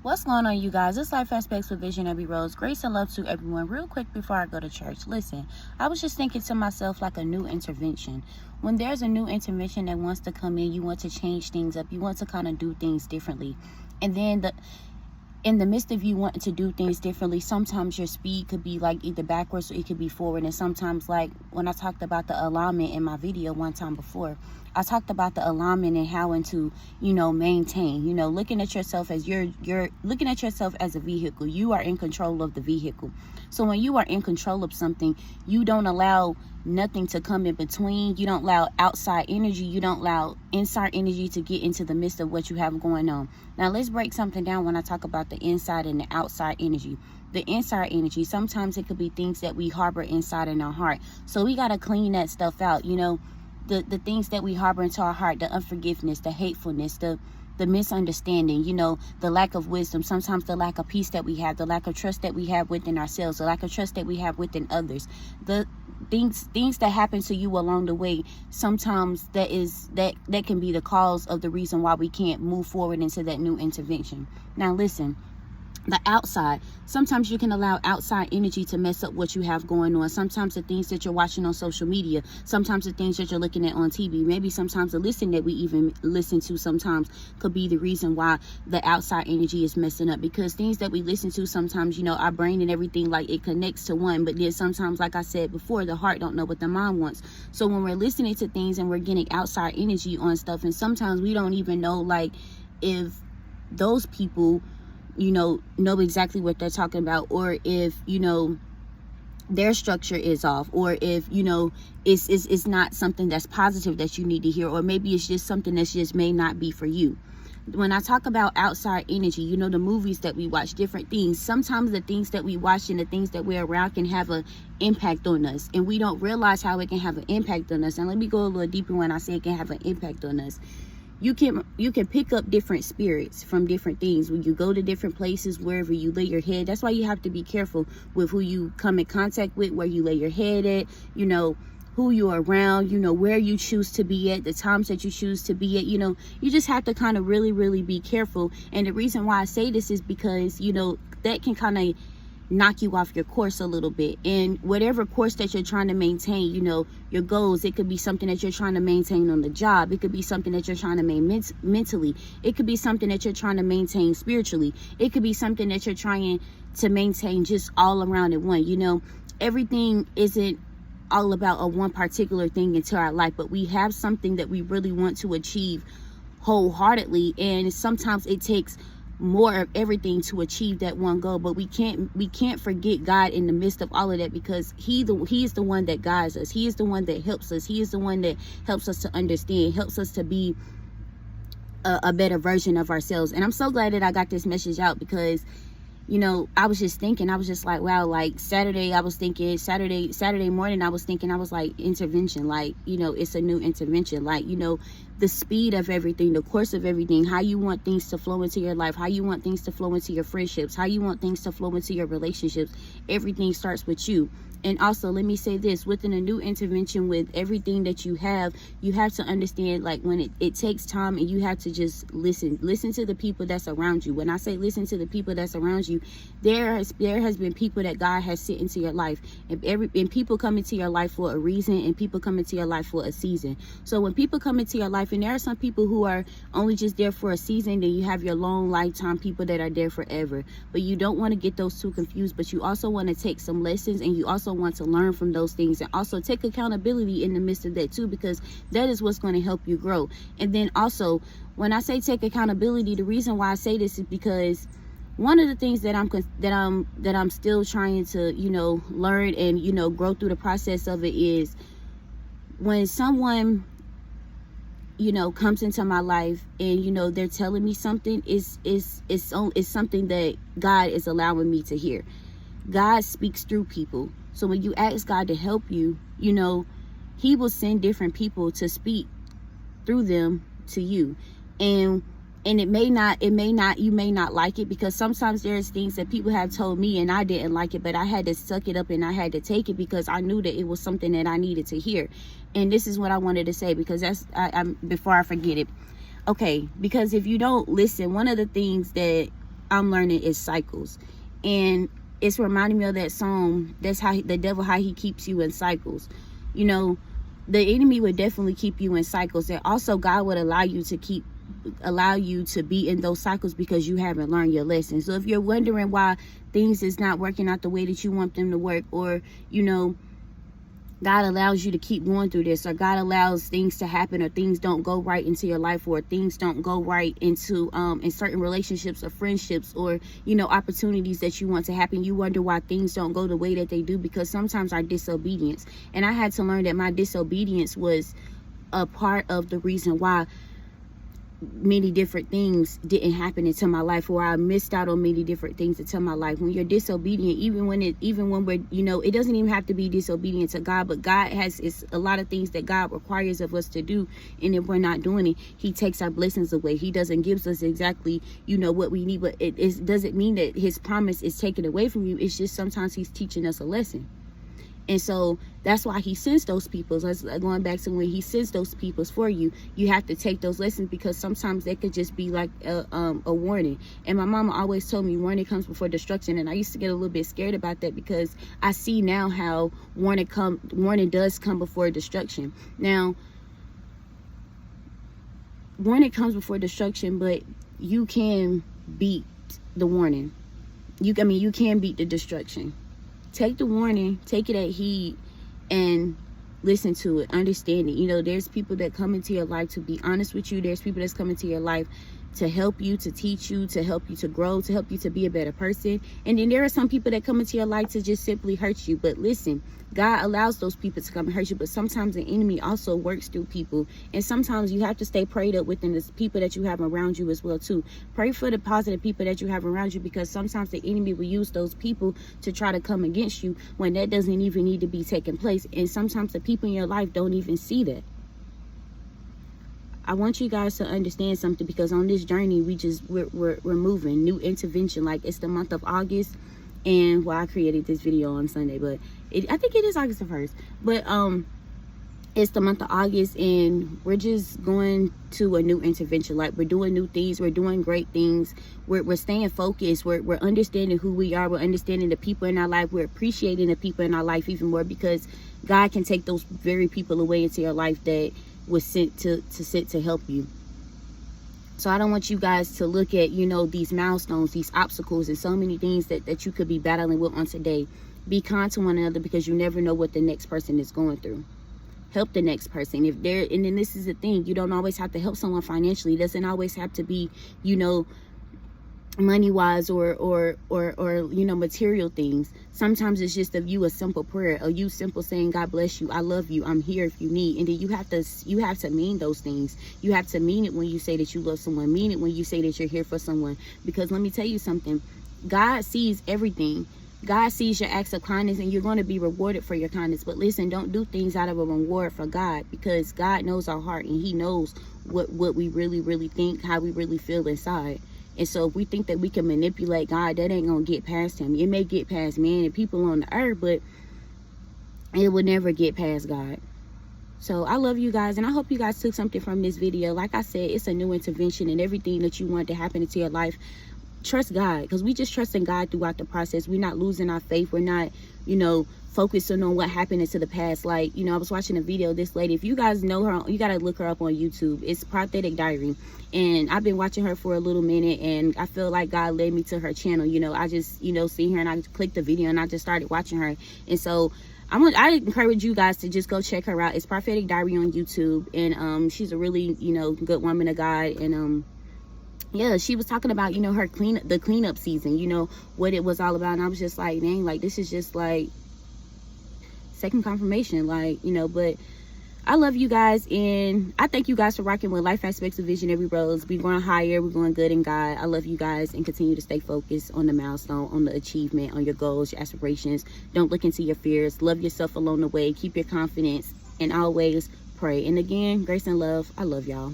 What's going on, you guys? It's Life Aspects with Visionary Rose. Grace and love to everyone. Real quick before I go to church. Listen, I was just thinking to myself like a new intervention. When there's a new intervention that wants to come in, you want to change things up. You want to kind of do things differently. And then in the midst of you wanting to do things differently, sometimes your speed could be like either backwards or it could be forward. And sometimes, like when I talked about the alignment in my video one time before, I talked about the alignment and how to, maintain, looking at yourself as you're looking at yourself as a vehicle. You are in control of the vehicle. So when you are in control of something, you don't allow nothing to come in between. You don't allow outside energy. You don't allow inside energy to get into the midst of what you have going on. Now let's break something down when I talk about the inside and the outside energy. The inside energy, sometimes it could be things that we harbor inside in our heart. So we got to clean that stuff out, the things that we harbor into our heart, the unforgiveness, the hatefulness, the misunderstanding, the lack of wisdom, sometimes the lack of peace that we have, the lack of trust that we have within ourselves, the lack of trust that we have within others, the things that happen to you along the way. Sometimes that can be the cause of the reason why we can't move forward into that new intervention. Now listen, the outside, sometimes you can allow outside energy to mess up what you have going on. Sometimes the things that you're watching on social media, sometimes the things that you're looking at on TV, maybe sometimes the listen that we even listen to sometimes could be the reason why the outside energy is messing up. Because things that we listen to sometimes, our brain and everything, like it connects to one, but then sometimes, like I said before, the heart don't know what the mind wants. So when we're listening to things and we're getting outside energy on stuff, and sometimes we don't even know like if those people know exactly what they're talking about, or if their structure is off, or if it's not something that's positive that you need to hear, or maybe it's just something that just may not be for you. When I talk about outside energy, the movies that we watch, different things, sometimes the things that we watch and the things that we're around can have an impact on us, and we don't realize how it can have an impact on us. And let me go a little deeper when I say it can have an impact on us. You can pick up different spirits from different things when you go to different places, wherever you lay your head. That's why you have to be careful with who you come in contact with, where you lay your head at, who you're around, where you choose to be at, the times that you choose to be at. You just have to kind of really, really be careful. And the reason why I say this is because, that can kind of knock you off your course a little bit. And whatever course that you're trying to maintain, your goals, it could be something that you're trying to maintain on the job, it could be something that you're trying to maintain mentally, it could be something that you're trying to maintain spiritually, it could be something that you're trying to maintain just all around at one. Everything isn't all about a one particular thing into our life, but we have something that we really want to achieve wholeheartedly, and sometimes it takes more of everything to achieve that one goal. But we can't forget God in the midst of all of that, because he is the one that guides us. He is the one that helps us. He is the one that helps us to understand, helps us to be a better version of ourselves. And I'm so glad that I got this message out, because I was just thinking, I was just like, wow, like Saturday morning, I was thinking, I was like, intervention, like, it's a new intervention, like, the speed of everything, the course of everything, how you want things to flow into your life, how you want things to flow into your friendships, how you want things to flow into your relationships. Everything starts with you. And also, let me say this, within a new intervention, with everything that you have to understand, like, when it takes time, and you have to just listen to the people that's around you. When I say listen to the people that's around you, there has been people that God has sent into your life, and people come into your life for a reason, and people come into your life for a season. So when people come into your life, and there are some people who are only just there for a season, then you have your long lifetime people that are there forever. But you don't want to get those two confused, but you also want to take some lessons, and you also want to learn from those things, and also take accountability in the midst of that too, because that is what's going to help you grow. And then also, when I say take accountability, the reason why I say this is because one of the things that I'm still trying to learn and grow through the process of it is, when someone comes into my life and they're telling me something, is something that God is allowing me to hear. God speaks through people. So when you ask God to help you, he will send different people to speak through them to you. And you may not like it, because sometimes there's things that people have told me and I didn't like it, but I had to suck it up and I had to take it, because I knew that it was something that I needed to hear. And this is what I wanted to say, because I'm before I forget it. Okay, because if you don't listen, one of the things that I'm learning is cycles. And it's reminding me of that song, that's how the devil, how he keeps you in cycles. You know, the enemy would definitely keep you in cycles, and also God would allow you to be in those cycles because you haven't learned your lesson. So if you're wondering why things is not working out the way that you want them to work, or you know, God allows you to keep going through this, or God allows things to happen, or things don't go right into your life, or things don't go right into in certain relationships or friendships, or you know, opportunities that you want to happen, you wonder why things don't go the way that they do, because sometimes our disobedience, and I had to learn that my disobedience was a part of the reason why many different things didn't happen into my life, or I missed out on many different things into my life. When you're disobedient, even when we're, you know, it doesn't even have to be disobedient to God, but God it's a lot of things that God requires of us to do, and if we're not doing it, he takes our blessings away. He doesn't give us exactly, you know, what we need, but it doesn't mean that his promise is taken away from you. It's just sometimes he's teaching us a lesson. And so that's why he sends those people. Going back to when he sends those people for you, you have to take those lessons, because sometimes they could just be like a warning. And my mama always told me warning comes before destruction. And I used to get a little bit scared about that, because I see now how warning does come before destruction. Now, warning comes before destruction, but you can beat the warning. You can beat the destruction. Take the warning, take it at heed, and listen to it, understand it. You know, there's people that come into your life to be honest with you. There's people that's come into your life to help you, to teach you, to help you to grow, to help you to be a better person. And then there are some people that come into your life to just simply hurt you. But listen, God allows those people to come and hurt you, but sometimes the enemy also works through people. And sometimes you have to stay prayed up within the people that you have around you as well too. Pray for the positive people that you have around you, because sometimes the enemy will use those people to try to come against you when that doesn't even need to be taking place. And sometimes the people in your life don't even see that. I want you guys to understand something, because on this journey, we're moving, new intervention. Like, it's the month of August, and well, I created this video on Sunday, but I think it is August the 1st, but it's the month of August, and we're just going to a new intervention. Like, we're doing new things, we're doing great things, we're staying focused, we're understanding who we are, we're understanding the people in our life, we're appreciating the people in our life even more, because God can take those very people away into your life that was sent to help you. So I don't want you guys to look at, you know, these milestones, these obstacles, and so many things that you could be battling with on today. Be kind to one another, because you never know what the next person is going through. Help the next person. And then this is the thing, you don't always have to help someone financially. It doesn't always have to be, you know, money wise or you know, material things. Sometimes it's just a simple prayer, you simple saying, God bless you, I love you, I'm here if you need. And then you have to mean those things. You have to mean it when you say that you love someone. Mean it when you say that you're here for someone. Because let me tell you something, God sees everything. God sees your acts of kindness, and you're going to be rewarded for your kindness. But listen, don't do things out of a reward for God, because God knows our heart, and he knows what we really think, how we really feel inside. And so if we think that we can manipulate God, that ain't going to get past him. It may get past man and people on the earth, but it will never get past God. So I love you guys, and I hope you guys took something from this video. Like I said, it's a new intervention, and everything that you want to happen into your life, trust God, because we just trusting God throughout the process. We're not losing our faith. We're not, you know, focusing on what happened into the past. Like, you know, I was watching a video of this lady. If you guys know her, you got to look her up on YouTube. It's Prophetic Diary, and I've been watching her for a little minute, and I feel like God led me to her channel. You know, I just, you know, see her, and I clicked the video, and I just started watching her. And so I encourage you guys to just go check her out. It's Prophetic Diary on YouTube, and she's a really, you know, good woman of God. And yeah, she was talking about, you know, her the cleanup season, you know, what it was all about. And I was just like, dang, like, this is just like second confirmation, like, you know. But I love you guys, and I thank you guys for rocking with Life Aspects of Visionary Rose. We're going higher, we're going good in God. I love you guys, and continue to stay focused on the milestone, on the achievement, on your goals, your aspirations. Don't look into your fears. Love yourself along the way. Keep your confidence, and always pray. And again, grace and love. I love y'all.